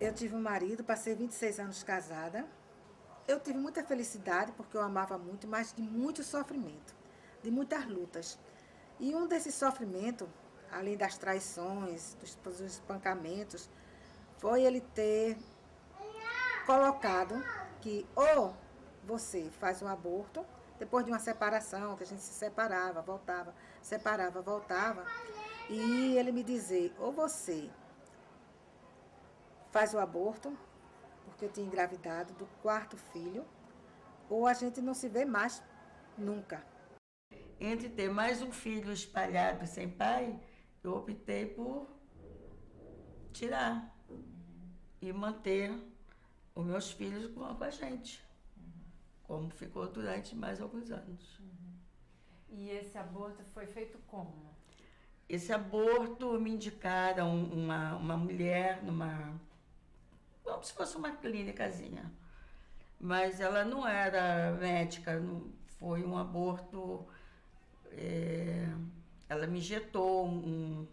Eu tive um marido, passei 26 anos casada. Eu tive muita felicidade porque eu amava muito, mas de muito sofrimento, de muitas lutas. E um desses sofrimentos, além das traições, dos espancamentos, foi ele ter colocado que ou você faz um aborto, depois de uma separação, que a gente se separava, voltava, e ele me dizer, ou você faz o aborto, porque eu tinha engravidado do 4º filho, ou a gente não se vê mais nunca. Entre ter mais um filho espalhado sem pai, eu optei por tirar e manter os meus filhos com a gente, como ficou durante mais alguns anos. E esse aborto foi feito como? Esse aborto me indicaram uma mulher como se fosse uma clínicazinha, mas ela não era médica, não, foi um aborto, ela me injetou um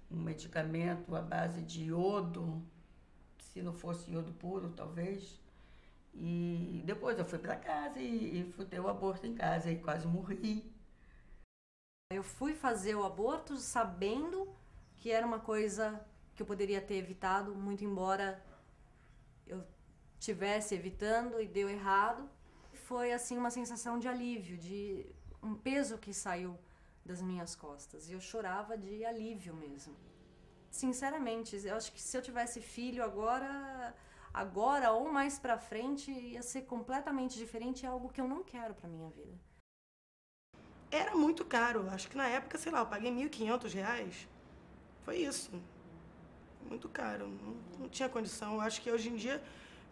medicamento à base de iodo, se não fosse iodo puro, talvez, e depois eu fui para casa e fui ter o aborto em casa e quase morri. Eu fui fazer o aborto sabendo que era uma coisa que eu poderia ter evitado, muito embora eu tivesse evitando e deu errado. Foi assim uma sensação de alívio, de um peso que saiu das minhas costas. E eu chorava de alívio mesmo. Sinceramente, eu acho que se eu tivesse filho agora ou mais pra frente, ia ser completamente diferente, é algo que eu não quero pra minha vida. Era muito caro, acho que na época, sei lá, eu paguei R$1.500. Foi isso. Muito caro, não tinha condição. Eu acho que hoje em dia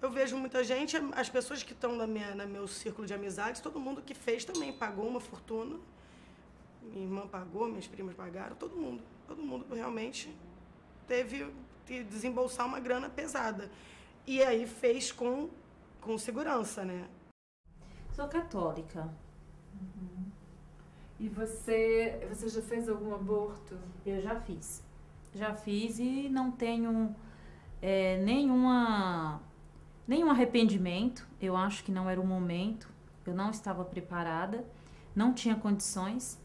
eu vejo muita gente, as pessoas que estão no meu círculo de amizades, todo mundo que fez também pagou uma fortuna. Minha irmã pagou, minhas primas pagaram, todo mundo realmente teve que desembolsar uma grana pesada. E aí fez com segurança, né? Sou católica. E você já fez algum aborto? Eu já fiz. Já fiz e não tenho nenhum arrependimento. Eu acho que não era o momento. Eu não estava preparada. Não tinha condições.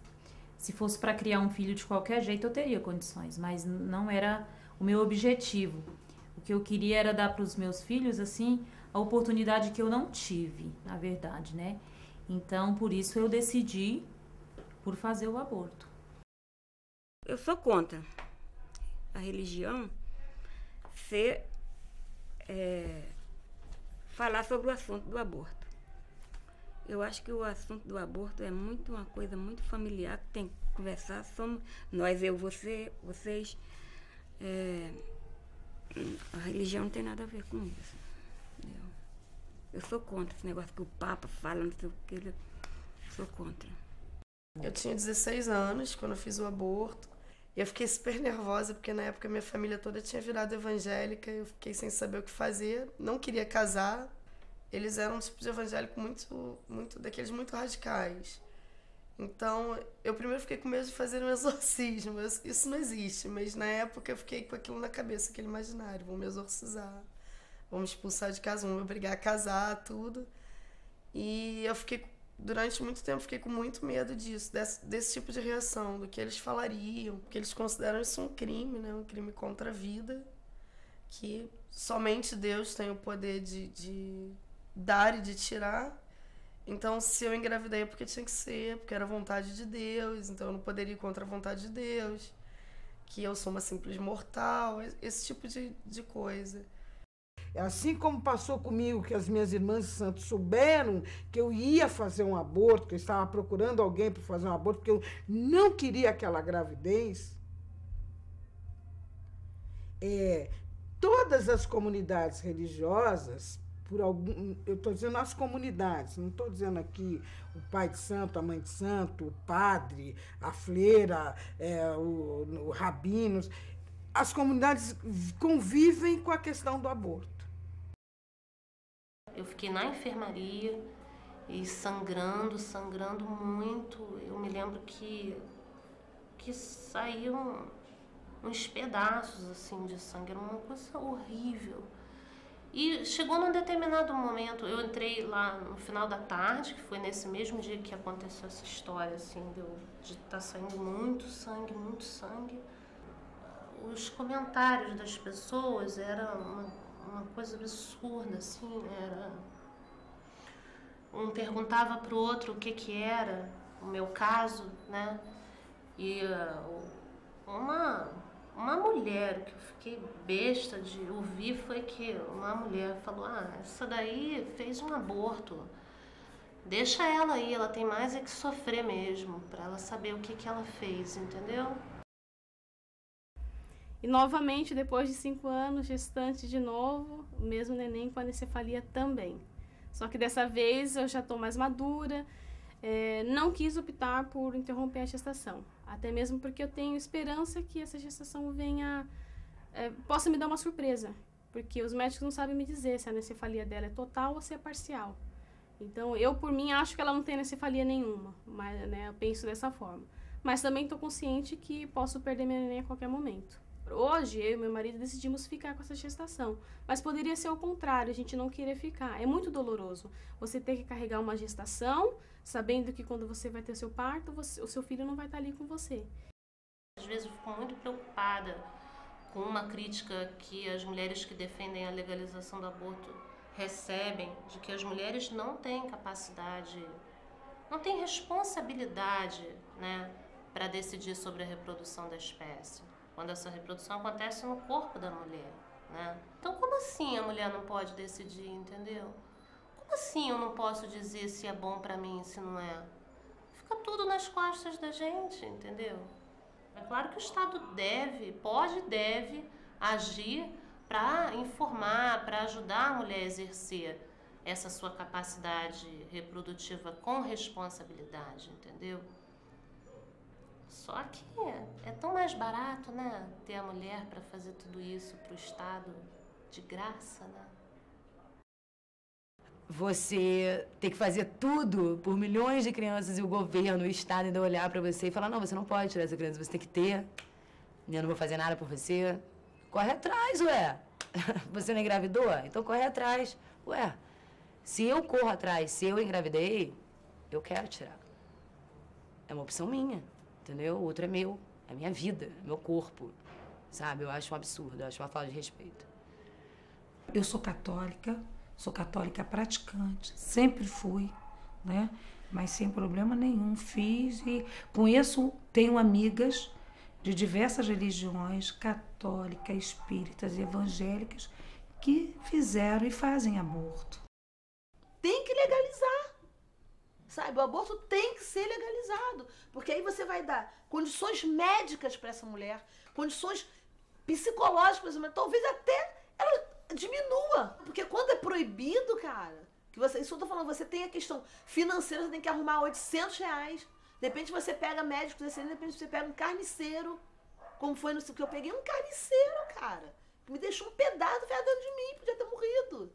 Se fosse para criar um filho de qualquer jeito, eu teria condições. Mas não era o meu objetivo. O que eu queria era dar para os meus filhos, assim, a oportunidade que eu não tive, na verdade, né? Então, por isso eu decidi por fazer o aborto. Eu sou contra a religião falar sobre o assunto do aborto. Eu acho que o assunto do aborto é uma coisa muito familiar, que tem que conversar. Somos nós, eu, você, vocês. A religião não tem nada a ver com isso. Entendeu? Eu sou contra esse negócio que o Papa fala, não sei o que. Eu sou contra. Eu tinha 16 anos quando eu fiz o aborto. E eu fiquei super nervosa, porque na época minha família toda tinha virado evangélica. Eu fiquei sem saber o que fazer. Não queria casar. Eles eram um tipo de evangélico daqueles muito radicais. Então, eu primeiro fiquei com medo de fazer um exorcismo. Isso não existe, mas na época eu fiquei com aquilo na cabeça, aquele imaginário. Vão me exorcizar, vão me expulsar de casa, vão me obrigar a casar, tudo. E eu fiquei, durante muito tempo, fiquei com muito medo disso, desse tipo de reação, do que eles falariam, porque eles consideram isso um crime, né? Um crime contra a vida, que somente Deus tem o poder de dar e de tirar. Então, se eu engravidei é porque tinha que ser, porque era vontade de Deus, então eu não poderia ir contra a vontade de Deus, que eu sou uma simples mortal, esse tipo de coisa. Assim como passou comigo, que as minhas irmãs de santo souberam que eu ia fazer um aborto, que eu estava procurando alguém para fazer um aborto, porque eu não queria aquela gravidez, todas as comunidades religiosas, eu estou dizendo as comunidades, não estou dizendo aqui o pai de santo, a mãe de santo, o padre, a freira, o rabinos. As comunidades convivem com a questão do aborto. Eu fiquei na enfermaria e sangrando muito. Eu me lembro que saíam uns pedaços assim de sangue, era uma coisa horrível. E chegou num determinado momento, eu entrei lá no final da tarde, que foi nesse mesmo dia que aconteceu essa história, assim, de estar saindo muito sangue, muito sangue. Os comentários das pessoas eram uma coisa absurda, assim, era... Um perguntava pro outro o que era o meu caso, né? E uma mulher, que eu fiquei besta de ouvir, foi que uma mulher falou: essa daí fez um aborto. Deixa ela aí, ela tem mais é que sofrer mesmo, pra ela saber o que ela fez, entendeu? E novamente, depois de 5 anos, gestante de novo, o mesmo neném com anencefalia também. Só que dessa vez eu já estou mais madura, não quis optar por interromper a gestação. Até mesmo porque eu tenho esperança que essa gestação venha, possa me dar uma surpresa. Porque os médicos não sabem me dizer se a anencefalia dela é total ou se é parcial. Então, eu, por mim, acho que ela não tem anencefalia nenhuma. Mas, né, eu penso dessa forma. Mas também estou consciente que posso perder minha neném a qualquer momento. Hoje, eu e meu marido decidimos ficar com essa gestação. Mas poderia ser o contrário, a gente não querer ficar. É muito doloroso você ter que carregar uma gestação, sabendo que quando você vai ter seu parto, o seu filho não vai estar ali com você. Às vezes eu fico muito preocupada com uma crítica que as mulheres que defendem a legalização do aborto recebem, de que as mulheres não têm capacidade, não têm responsabilidade, né, para decidir sobre a reprodução da espécie, quando essa reprodução acontece no corpo da mulher, né? Então, como assim a mulher não pode decidir, entendeu? Como assim eu não posso dizer se é bom para mim e se não é? Fica tudo nas costas da gente, entendeu? É claro que o Estado deve agir para informar, para ajudar a mulher a exercer essa sua capacidade reprodutiva com responsabilidade, entendeu? Só que é tão mais barato, né, ter a mulher para fazer tudo isso para o Estado de graça, né? Você ter que fazer tudo por milhões de crianças e o governo, o Estado ainda olhar para você e falar: não, você não pode tirar essa criança, você tem que ter, eu não vou fazer nada por você. Corre atrás, ué. Você não engravidou? Então corre atrás. Ué, se eu corro atrás, se eu engravidei, eu quero tirar. É uma opção minha, entendeu? O outro é meu, é minha vida, é meu corpo, sabe? Eu acho um absurdo, eu acho uma falta de respeito. Eu sou católica praticante, sempre fui, né? Mas sem problema nenhum, fiz e conheço, tenho amigas de diversas religiões, católicas, espíritas e evangélicas, que fizeram e fazem aborto. Tem que legalizar, sabe? O aborto tem que ser legalizado, porque aí você vai dar condições médicas para essa mulher, condições psicológicas para essa mulher, talvez até ela diminua, porque quando é proibido, cara, isso eu tô falando, você tem a questão financeira, você tem que arrumar R$800, de repente você pega médicos excelentes, de repente você pega um carniceiro, como foi no que eu peguei, um carniceiro, cara, que me deixou um pedaço dentro de mim, podia ter morrido.